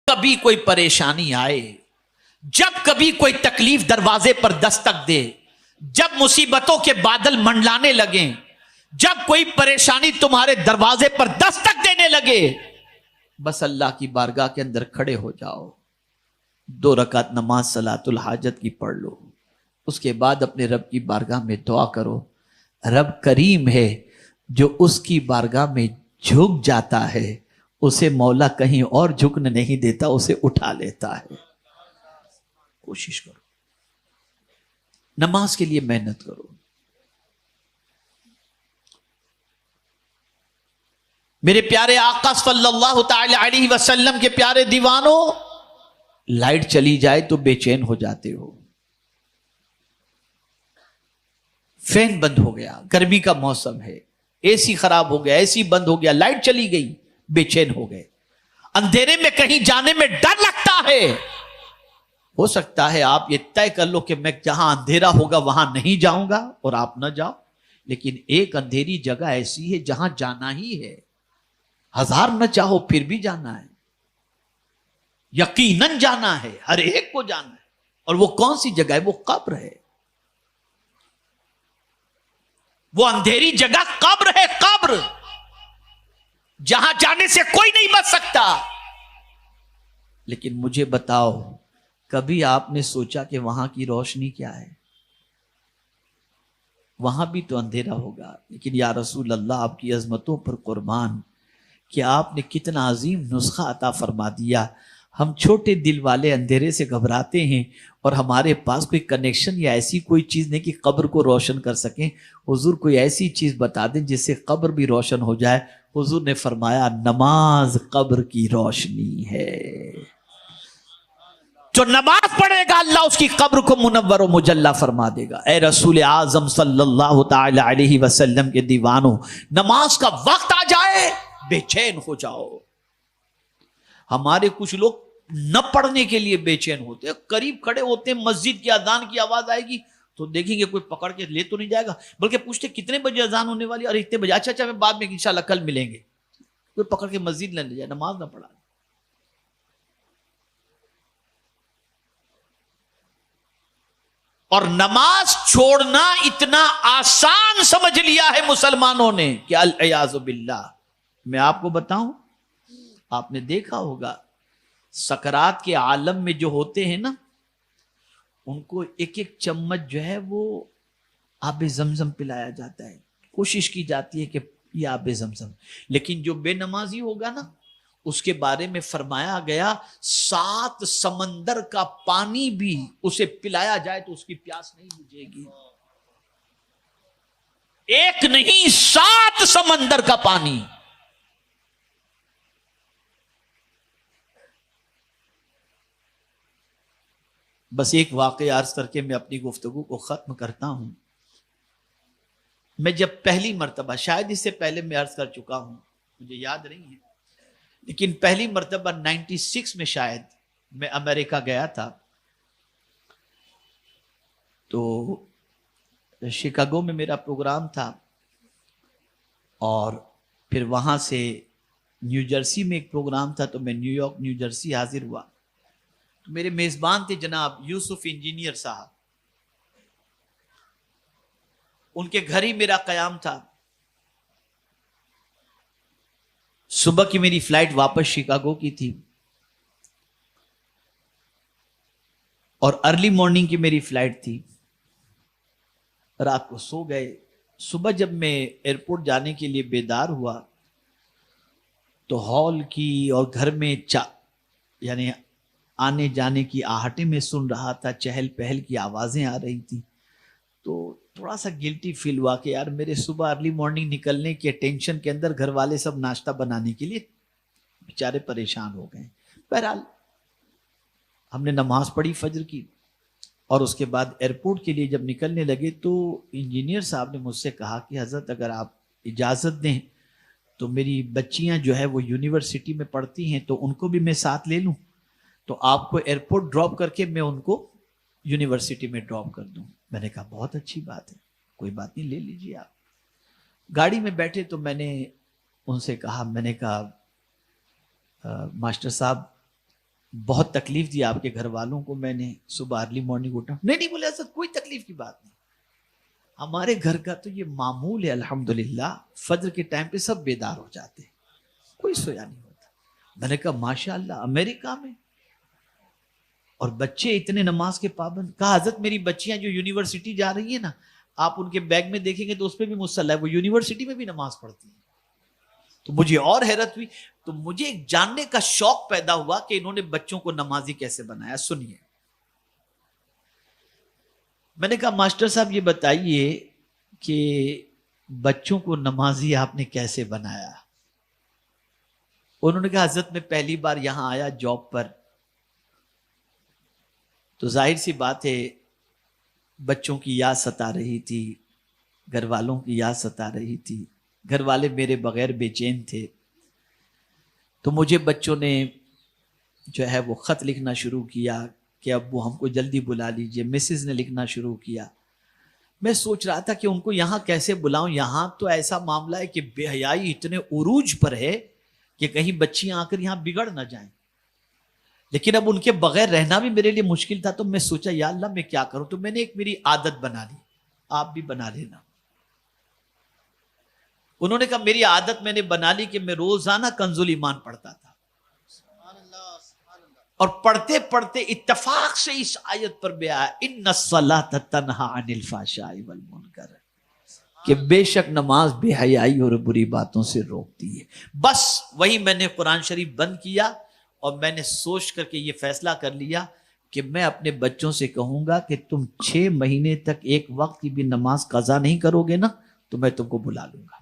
کبھی کوئی پریشانی آئے، جب کبھی کوئی تکلیف دروازے پر دستک دے، جب مصیبتوں کے بادل منڈلانے لگیں، جب کوئی پریشانی تمہارے دروازے پر دستک دینے لگے، بس اللہ کی بارگاہ کے اندر کھڑے ہو جاؤ، 2 رکعت نماز صلاۃ الحاجت کی پڑھ لو، اس کے بعد اپنے رب کی بارگاہ میں دعا کرو۔ رب کریم ہے، جو اس کی بارگاہ میں جھک جاتا ہے اسے مولا کہیں اور جھکنے نہیں دیتا، اسے اٹھا لیتا ہے۔ کوشش کرو، نماز کے لیے محنت کرو۔ میرے پیارے آقا صلی اللہ تعالی علیہ وسلم کے پیارے دیوانوں، لائٹ چلی جائے تو بے چین ہو جاتے ہو، فین بند ہو گیا، گرمی کا موسم ہے، اے سی خراب ہو گیا، اے سی بند ہو گیا، لائٹ چلی گئی، بے چین ہو گئے، اندھیرے میں کہیں جانے میں ڈر لگتا ہے۔ ہو سکتا ہے آپ یہ طے کر لو کہ میں جہاں اندھیرا ہوگا وہاں نہیں جاؤں گا اور آپ نہ جاؤ، لیکن ایک اندھیری جگہ ایسی ہے جہاں جانا ہی ہے، 1000 نہ چاہو پھر بھی جانا ہے، یقیناً جانا ہے، ہر ایک کو جانا ہے۔ اور وہ کون سی جگہ ہے؟ وہ قبر ہے، وہ اندھیری جگہ قبر ہے، قبر جہاں جانے سے کوئی نہیں بچ سکتا۔ لیکن مجھے بتاؤ، کبھی آپ نے سوچا کہ وہاں کی روشنی کیا ہے؟ وہاں بھی تو اندھیرا ہوگا، لیکن یا رسول اللہ آپ کی عظمتوں پر قربان کہ آپ نے کتنا عظیم نسخہ عطا فرما دیا۔ ہم چھوٹے دل والے اندھیرے سے گھبراتے ہیں اور ہمارے پاس کوئی کنیکشن یا ایسی کوئی چیز نہیں کہ قبر کو روشن کر سکیں۔ حضور کوئی ایسی چیز بتا دیں جس سے قبر بھی روشن ہو جائے۔ حضور نے فرمایا نماز قبر کی روشنی ہے، جو نماز پڑھے گا اللہ اس کی قبر کو منور و مجلہ فرما دے گا۔ اے رسول اعظم صلی اللہ تعالی علیہ وسلم کے دیوانوں، نماز کا وقت آ جائے بے چین ہو جاؤ۔ ہمارے کچھ لوگ نہ پڑھنے کے لیے بے چین ہوتے ہیں، قریب کھڑے ہوتے ہیں، مسجد کی اذان کی آواز آئے گی تو دیکھیں گے کوئی پکڑ کے لے تو نہیں جائے گا، بلکہ پوچھتے کتنے بجے اذان ہونے والی، اور اتنے بجے، اچھا میں بعد میں انشاءاللہ کل ملیں گے۔ کوئی پکڑ کے مسجد نہ لے جائے، نماز نہ پڑھا۔ اور نماز چھوڑنا اتنا آسان سمجھ لیا ہے مسلمانوں نے کہ العیاذ باللہ۔ میں آپ کو بتاؤں، آپ نے دیکھا ہوگا سکرات کے عالم میں جو ہوتے ہیں نا، ان کو ایک ایک چمچ جو ہے وہ آب زمزم پلایا جاتا ہے، کوشش کی جاتی ہے کہ یہ آب زمزم، لیکن جو بے نمازی ہوگا نا، اس کے بارے میں فرمایا گیا 7 سمندر کا پانی بھی اسے پلایا جائے تو اس کی پیاس نہیں بجھے گی۔ ایک نہیں، 7 سمندر کا پانی۔ بس ایک واقعہ عرض کر کے میں اپنی گفتگو کو ختم کرتا ہوں۔ میں جب پہلی مرتبہ، شاید اس سے پہلے میں عرض کر چکا ہوں، مجھے یاد نہیں ہے، لیکن پہلی مرتبہ 96 میں شاید میں امریکہ گیا تھا، تو شکاگو میں میرا پروگرام تھا، اور پھر وہاں سے نیو جرسی میں ایک پروگرام تھا، تو میں نیو یارک نیو جرسی حاضر ہوا۔ تو میرے میزبان تھے جناب یوسف انجینئر صاحب، ان کے گھر ہی میرا قیام تھا۔ صبح کی میری فلائٹ واپس شکاگو کی تھی، اور ارلی مارننگ کی میری فلائٹ تھی۔ رات کو سو گئے، صبح جب میں ایئرپورٹ جانے کے لیے بیدار ہوا تو ہال کی اور گھر میں یعنی آنے جانے کی آہٹیں میں سن رہا تھا، چہل پہل کی آوازیں آ رہی تھی، تو تھوڑا سا گلٹی فیل ہوا کہ یار میرے صبح ارلی مارننگ نکلنے کے ٹینشن کے اندر گھر والے سب ناشتہ بنانے کے لیے بیچارے پریشان ہو گئے۔ بہرحال ہم نے نماز پڑھی فجر کی، اور اس کے بعد ایئرپورٹ کے لیے جب نکلنے لگے تو انجینئر صاحب نے مجھ سے کہا کہ حضرت اگر آپ اجازت دیں تو میری بچیاں جو ہے وہ یونیورسٹی میں پڑھتی ہیں، تو ان کو بھی میں ساتھ لے لوں، تو آپ کو ایئرپورٹ ڈراپ کر کے میں ان کو یونیورسٹی میں ڈراپ کر دوں۔ میں نے کہا بہت اچھی بات ہے، کوئی بات نہیں، لے لیجیے آپ۔ گاڑی میں بیٹھے تو میں نے ان سے کہا، میں نے کہا ماسٹر صاحب بہت تکلیف دی آپ کے گھر والوں کو میں نے صبح ارلی مارننگ اٹھا. نہیں بولے حضرت کوئی تکلیف کی بات نہیں, ہمارے گھر کا تو یہ معمول ہے الحمدللہ, فجر کے ٹائم پہ سب بیدار ہو جاتے, کوئی سویا نہیں ہوتا. میں نے کہا ماشاءاللہ امریکہ میں اور بچے اتنے نماز کے پابند. کہا حضرت میری بچیاں جو یونیورسٹی جا رہی ہیں نا, آپ ان کے بیگ میں دیکھیں گے تو اس پہ بھی مصلی ہے, وہ یونیورسٹی میں بھی نماز پڑھتی ہیں. تو مجھے اور حیرت ہوئی, تو مجھے ایک جاننے کا شوق پیدا ہوا کہ انہوں نے بچوں کو نمازی کیسے بنایا. سنیے, میں نے کہا ماسٹر صاحب یہ بتائیے کہ بچوں کو نمازی آپ نے کیسے بنایا. انہوں نے کہا حضرت میں پہلی بار یہاں آیا جاب پر, تو ظاہر سی بات ہے بچوں کی یاد ستا رہی تھی, گھر والوں کی یاد ستا رہی تھی, گھر والے میرے بغیر بے چین تھے. تو مجھے بچوں نے جو ہے وہ خط لکھنا شروع کیا کہ ابو ہم کو جلدی بلا لیجئے. مسز نے لکھنا شروع کیا. میں سوچ رہا تھا کہ ان کو یہاں کیسے بلاؤں, یہاں تو ایسا معاملہ ہے کہ بے حیائی اتنے عروج پر ہے کہ کہیں بچیاں آ کر یہاں بگڑ نہ جائیں. لیکن اب ان کے بغیر رہنا بھی میرے لیے مشکل تھا. تو میں سوچا یا اللہ میں کیا کروں, تو میں نے ایک میری عادت بنا لی, آپ بھی بنا لینا. انہوں نے کہا میری عادت میں نے بنا لی کہ میں روزانہ کنز الایمان پڑھتا تھا, اور پڑھتے پڑھتے اتفاق سے اس آیت پر بھی آیا ان الصلاۃ تنہی عن الفحشاء والمنکر, کہ بے شک نماز بے حیائی اور بری باتوں سے روکتی ہے. بس وہی میں نے قرآن شریف بند کیا, اور میں نے سوچ کر کے یہ فیصلہ کر لیا کہ میں اپنے بچوں سے کہوں گا کہ تم 6 مہینے تک ایک وقت کی بھی نماز قضا نہیں کرو گے نا, تو میں تم کو بلا لوں گا.